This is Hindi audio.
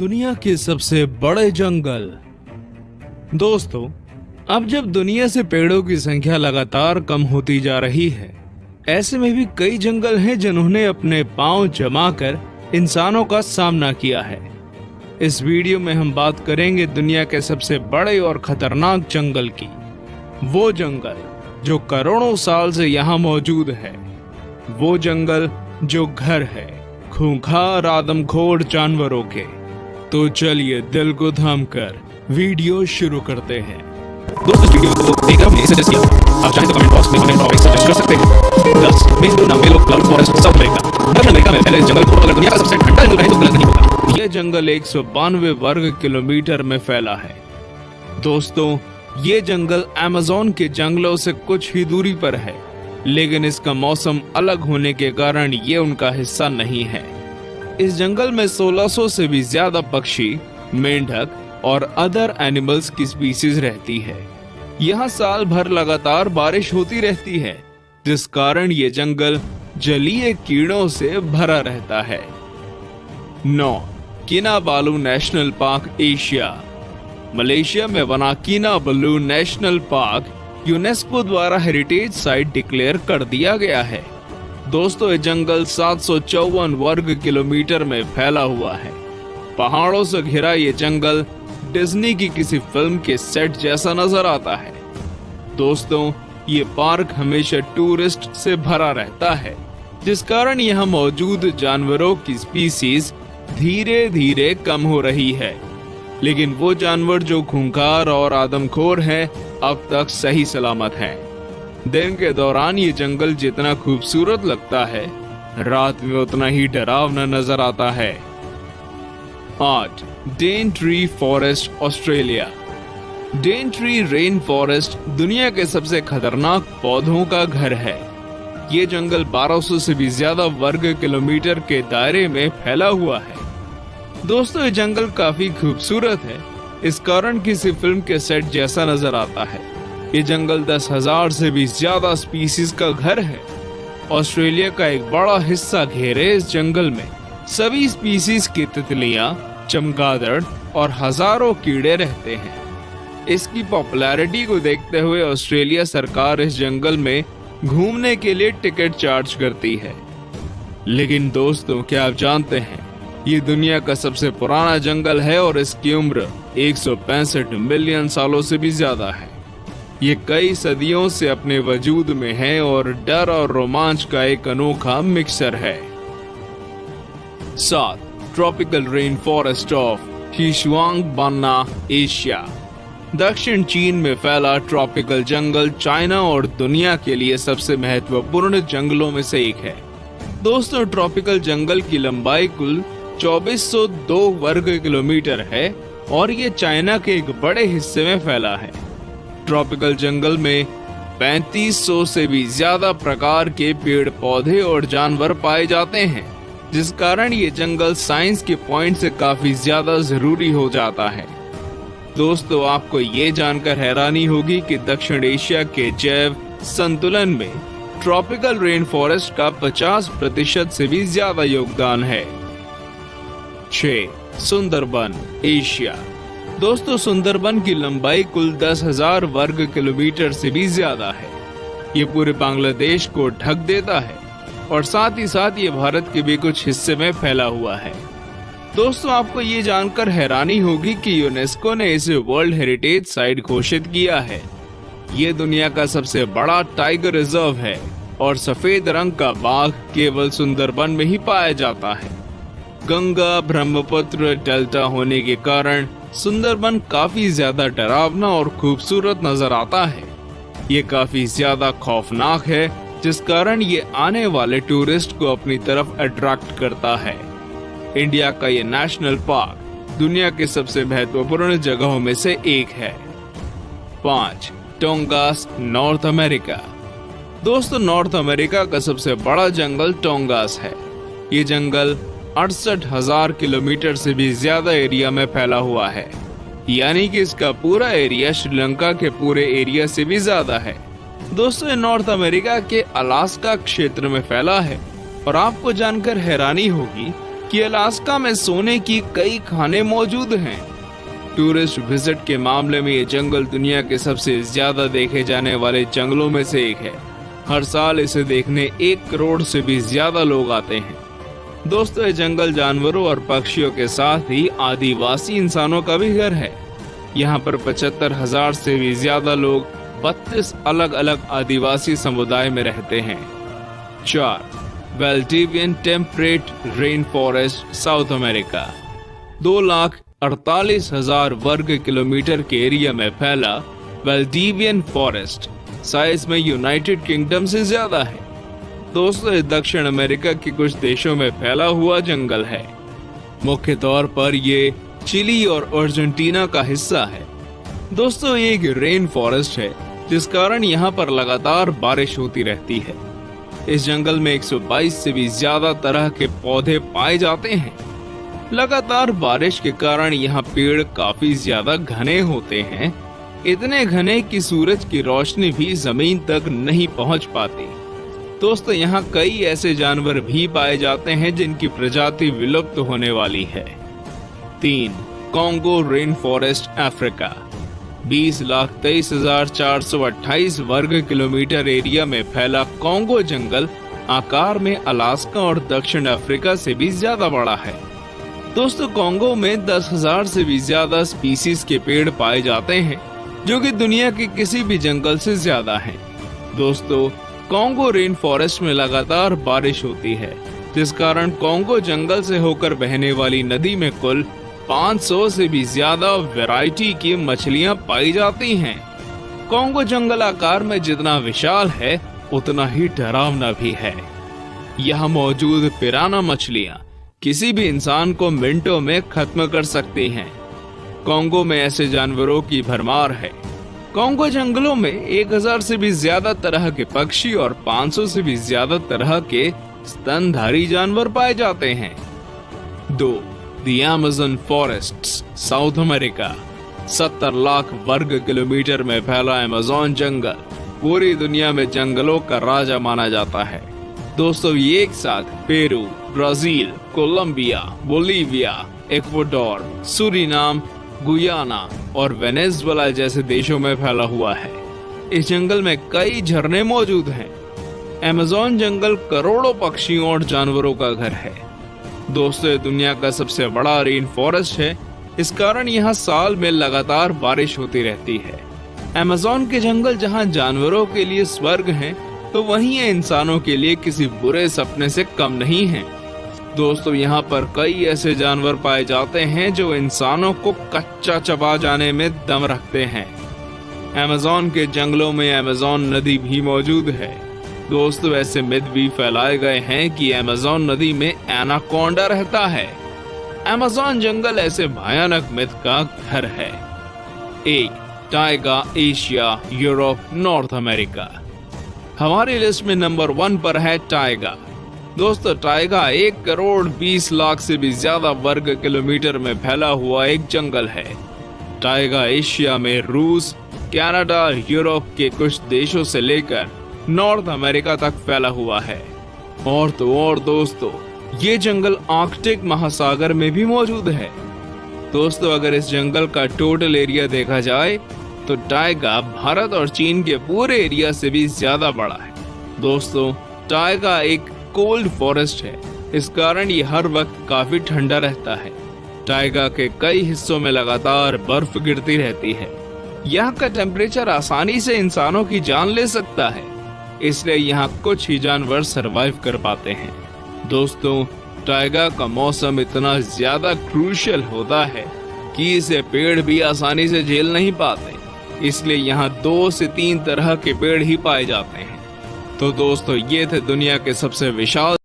दुनिया के सबसे बड़े जंगल। दोस्तों, अब जब दुनिया से पेड़ों की संख्या लगातार कम होती जा रही है, ऐसे में भी कई जंगल हैं जिन्होंने अपने पांव जमाकर इंसानों का सामना किया है। इस वीडियो में हम बात करेंगे दुनिया के सबसे बड़े और खतरनाक जंगल की। वो जंगल जो करोड़ों साल से यहाँ मौजूद है, वो जंगल जो घर है खूंखार आदमखोर जानवरों के। तो चलिए दिल को थाम कर वीडियो शुरू करते हैं। दोस्तों, इस वीडियो को देखकर हमने सजेस्ट किया। आप चाहें तो कमेंट बॉक्स में हमें टॉपिक सजेस्ट कर सकते हैं। 10 मेंगो नामेलो क्लाउड फॉरेस्ट साउथ अमेरिका। दक्षिण अमेरिका में फैले जंगल को अगर दुनिया का सबसे ठंडा जंगल कहें तो गलत नहीं होगा। यह जंगल 192 वर्ग किलोमीटर में फैला है। दोस्तों, ये जंगल अमेज़न के जंगलों से कुछ ही दूरी पर है, लेकिन इसका मौसम अलग होने के कारण ये उनका हिस्सा नहीं है। इस जंगल में 1600 से भी ज्यादा पक्षी, मेंढक और अदर एनिमल्स की स्पीसीज रहती है। यहाँ साल भर लगातार बारिश होती रहती है, जिस कारण ये जंगल जलीय कीड़ों से भरा रहता है। 9. किनाबालू नेशनल पार्क एशिया। मलेशिया में बना किनाबालू नेशनल पार्क यूनेस्को द्वारा हेरिटेज साइट डिक्लेयर कर दिया गया है। दोस्तों, ये जंगल 754 वर्ग किलोमीटर में फैला हुआ है। पहाड़ों से घिरा ये जंगल डिज्नी की किसी फिल्म के सेट जैसा नजर आता है। दोस्तों, ये पार्क हमेशा टूरिस्ट से भरा रहता है, जिस कारण यहाँ मौजूद जानवरों की स्पीसीज धीरे धीरे कम हो रही है। लेकिन वो जानवर जो खूंखार और आदमखोर हैं, अब तक सही सलामत हैं। दिन के दौरान ये जंगल जितना खूबसूरत लगता है, रात में उतना ही डरावना नजर आता है। 8. डेनट्री फॉरेस्ट ऑस्ट्रेलिया। डेनट्री रेन फॉरेस्ट दुनिया के सबसे खतरनाक पौधों का घर है। ये जंगल 1200 से भी ज्यादा वर्ग किलोमीटर के दायरे में फैला हुआ है। दोस्तों, ये जंगल काफी खूबसूरत है, इस कारण किसी फिल्म के सेट जैसा नजर आता है। ये जंगल 10,000 से भी ज्यादा स्पीसीज का घर है। ऑस्ट्रेलिया का एक बड़ा हिस्सा घेरे इस जंगल में सभी स्पीसीज की तितलियां, चमगादड़ और हजारों कीड़े रहते हैं। इसकी पॉपुलैरिटी को देखते हुए ऑस्ट्रेलिया सरकार इस जंगल में घूमने के लिए टिकट चार्ज करती है। लेकिन दोस्तों, क्या आप जानते हैं, ये दुनिया का सबसे पुराना जंगल है और इसकी उम्र 165 मिलियन सालों से भी ज्यादा है। ये कई सदियों से अपने वजूद में है और डर और रोमांच का एक अनोखा मिक्सर है। 7. Tropical rain forest of Xishuangbanna Asia. दक्षिण चीन में फैला ट्रॉपिकल जंगल चाइना और दुनिया के लिए सबसे महत्वपूर्ण जंगलों में से एक है। दोस्तों, ट्रॉपिकल जंगल की लंबाई कुल 2402 वर्ग किलोमीटर है और ये चाइना के एक बड़े हिस्से में फैला है। ट्रॉपिकल जंगल में 3500 से भी ज्यादा प्रकार के पेड़ पौधे और जानवर पाए जाते हैं, जिस कारण ये जंगल साइंस के पॉइंट से काफी ज्यादा जरूरी हो जाता है। दोस्तों, आपको ये जानकर हैरानी होगी कि दक्षिण एशिया के जैव संतुलन में ट्रॉपिकल रेन फॉरेस्ट का 50% से भी ज्यादा योगदान है। 6. सुंदरबन एशिया। दोस्तों, सुंदरबन की लंबाई कुल 10,000 वर्ग किलोमीटर से भी ज्यादा है। ये पूरे बांग्लादेश को ढक देता है और साथ ही साथ ये भारत के भी कुछ हिस्से में फैला हुआ है। दोस्तों, आपको ये जानकर हैरानी होगी कि यूनेस्को ने इसे वर्ल्ड हेरिटेज साइट घोषित किया है। ये दुनिया का सबसे बड़ा टाइगर रिजर्व है और सफेद रंग का बाघ केवल सुंदरबन में ही पाया जाता है। गंगा ब्रह्मपुत्र डेल्टा होने के कारण सुंदरबन काफी ज्यादा डरावना और खूबसूरत नजर आता है। ये काफी ज्यादा खौफनाक है, जिस कारण ये आने वाले टूरिस्ट को अपनी तरफ अट्रैक्ट करता है। इंडिया का ये नेशनल पार्क दुनिया के सबसे महत्वपूर्ण जगहों में से एक है। 5. टोंगास नॉर्थ अमेरिका। दोस्तों, नॉर्थ अमेरिका का सबसे बड़ा जंगल टोंगास है। ये जंगल 68,000 किलोमीटर से भी ज्यादा एरिया में फैला हुआ है, यानी कि इसका पूरा एरिया श्रीलंका के पूरे एरिया से भी ज्यादा है। दोस्तों, ये नॉर्थ अमेरिका के अलास्का क्षेत्र में फैला है और आपको जानकर हैरानी होगी कि अलास्का में सोने की कई खाने मौजूद हैं। टूरिस्ट विजिट के मामले में ये जंगल दुनिया के सबसे ज्यादा देखे जाने वाले जंगलों में से एक है। हर साल इसे देखने 1 करोड़ से भी ज्यादा लोग आते हैं। दोस्तों, ये जंगल जानवरों और पक्षियों के साथ ही आदिवासी इंसानों का भी घर है। यहाँ पर 75,000 से भी ज्यादा लोग 32 अलग अलग आदिवासी समुदाय में रहते हैं। 4. Valdivian temperate rain forest, South America. 2,48,000 वर्ग किलोमीटर के एरिया में फैला वेल्डिवियन फॉरेस्ट साइज में यूनाइटेड किंगडम से ज्यादा है। दोस्तों, ये दक्षिण अमेरिका के कुछ देशों में फैला हुआ जंगल है। मुख्य तौर पर ये चिली और अर्जेंटीना का हिस्सा है। दोस्तों, ये एक रेन फॉरेस्ट है, जिस कारण यहाँ पर लगातार बारिश होती रहती है। इस जंगल में 122 से भी ज्यादा तरह के पौधे पाए जाते हैं। लगातार बारिश के कारण यहाँ पेड़ काफी ज्यादा घने होते हैं, इतने घने कि सूरज की रोशनी भी जमीन तक नहीं पहुँच पाती। दोस्तों, यहाँ कई ऐसे जानवर भी पाए जाते हैं जिनकी प्रजाति विलुप्त होने वाली है। 3. Congo rain forest, Africa. 20,23,428 वर्ग किलोमीटर एरिया में फैला कॉन्गो जंगल आकार में अलास्का और दक्षिण अफ्रीका से भी ज्यादा बड़ा है। दोस्तों, कॉन्गो में 10,000 से भी ज्यादा स्पीसीज के पेड़ पाए जाते हैं, जो कि दुनिया के किसी भी जंगल से ज्यादा हैं। दोस्तों, कॉन्गो रेन फॉरेस्ट में लगातार बारिश होती है, जिस कारण कॉन्गो जंगल से होकर बहने वाली नदी में कुल 500 से भी ज्यादा वैरायटी की मछलियां पाई जाती हैं। कॉन्गो जंगल आकार में जितना विशाल है, उतना ही डरावना भी है। यहाँ मौजूद पिराना मछलियां किसी भी इंसान को मिनटों में खत्म कर सकती हैं। कॉन्गो में ऐसे जानवरों की भरमार है। कॉन्गो जंगलों में 1000 से भी ज्यादा तरह के पक्षी और 500 से भी ज्यादा तरह के स्तनधारी जानवर पाए जाते हैं। 2. The Amazon forests, south America. 70 lakh वर्ग किलोमीटर में फैला अमेज़न जंगल पूरी दुनिया में जंगलों का राजा माना जाता है। दोस्तों, ये एक साथ Peru, Brazil, Colombia, Bolivia, Ecuador, Suriname, Guyana और वेनेजुएला जैसे देशों में फैला हुआ है। इस जंगल में कई झरने मौजूद हैं। अमेज़न जंगल करोड़ों पक्षियों और जानवरों का घर है। दोस्तों, दुनिया का सबसे बड़ा रेन फॉरेस्ट है, इस कारण यहाँ साल में लगातार बारिश होती रहती है। अमेज़न के जंगल जहाँ जानवरों के लिए स्वर्ग हैं, तो वहीं ये इंसानों के लिए किसी बुरे सपने से कम नहीं है। दोस्तों, यहाँ पर कई ऐसे जानवर पाए जाते हैं जो इंसानों को कच्चा चबा जाने में दम रखते हैं। अमेज़न के जंगलों में अमेज़न नदी भी मौजूद है। दोस्तों, ऐसे मिथ भी फैलाए गए हैं कि अमेज़न नदी में एनाकोंडा रहता है। अमेज़न जंगल ऐसे भयानक मिथ का घर है। 1. Tyga, Asia, Europe, north America. हमारी लिस्ट में नंबर 1 पर है टाइगा। दोस्तों, टाइगा 1 करोड़ 20 लाख से भी ज्यादा वर्ग किलोमीटर में फैला हुआ एक जंगल है। टाइगा एशिया में रूस, कनाडा, यूरोप के कुछ देशों से लेकर नॉर्थ अमेरिका तक फैला हुआ है। और तो और दोस्तों, ये जंगल आर्कटिक महासागर में भी मौजूद है। दोस्तों, अगर इस जंगल का टोटल एरिया देखा जाए तो टाइगा भारत और चीन के पूरे एरिया से भी ज्यादा बड़ा है। दोस्तों, टाइगा एक कोल्ड फॉरेस्ट है, इस कारण ये हर वक्त काफी ठंडा रहता है। टाइगा के कई हिस्सों में लगातार बर्फ गिरती रहती है। यहाँ का टेम्परेचर आसानी से इंसानों की जान ले सकता है, इसलिए यहाँ कुछ ही जानवर सरवाइव कर पाते हैं। दोस्तों, टाइगा का मौसम इतना ज्यादा क्रूशियल होता है कि इसे पेड़ भी आसानी से झेल नहीं पाते, इसलिए यहाँ 2 से 3 तरह के पेड़ ही पाए जाते हैं। तो दोस्तों, ये थे दुनिया के सबसे विशाल